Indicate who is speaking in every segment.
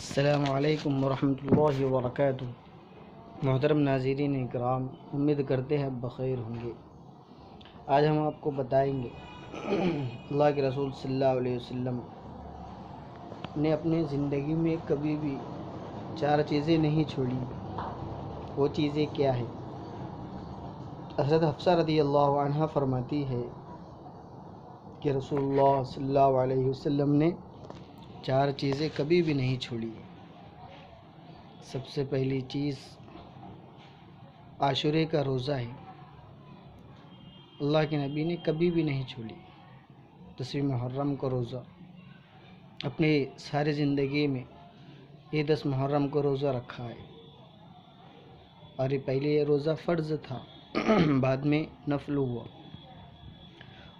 Speaker 1: السلام علیکم ورحمۃ اللہ وبرکاتہ۔ محترم ناظرین اکرام، امید کرتے ہیں بخیر ہوں گے۔ آج ہم آپ کو بتائیں گے اللہ کے رسول صلی اللہ علیہ وسلم نے اپنی زندگی میں کبھی بھی 4 چیزیں نہیں چھوڑی۔ وہ چیزیں کیا ہیں؟ حضرت حفصہ رضی اللہ عنہ فرماتی ہے کہ رسول اللہ صلی اللہ علیہ وسلم نے 4 چیزیں کبھی بھی نہیں چھوڑی۔ سب سے پہلی چیز عاشورے کا روزہ ہے۔ اللہ کے نبی نے کبھی بھی نہیں چھوڑی۔ 10 محرم کا روزہ اپنی ساری زندگی میں یہ 10 محرم کو روزہ رکھا ہے، اور یہ پہلے یہ روزہ فرض تھا، بعد میں نفل ہوا۔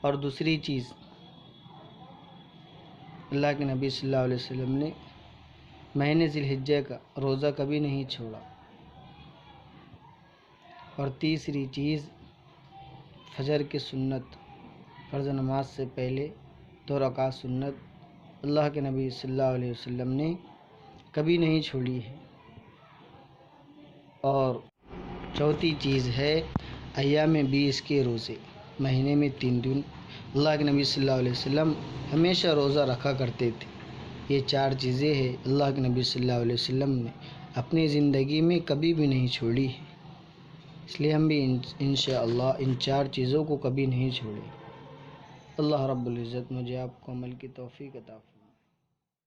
Speaker 1: اور دوسری چیز، اللہ کے نبی صلی اللہ علیہ وسلم نے مہینے ذی الحجہ کا روزہ کبھی نہیں چھوڑا۔ اور تیسری چیز، فجر کی سنت، فرض نماز سے پہلے 2 رکعت سنت اللہ کے نبی صلی اللہ علیہ وسلم نے کبھی نہیں چھوڑی ہے۔ اور چوتھی چیز ہے ایام 20 کے روزے، مہینے میں 3 دن اللہ کے نبی صلی اللہ علیہ وسلم ہمیشہ روزہ رکھا کرتے تھے۔ یہ 4 چیزیں ہیں اللہ کے نبی صلی اللہ علیہ وسلم نے اپنی زندگی میں کبھی بھی نہیں چھوڑی ہے، اس لیے ہم بھی انشاءاللہ ان 4 چیزوں کو کبھی نہیں چھوڑیں۔ اللہ رب العزت مجھے آپ کو عمل کی توفیق عطا فرمائے۔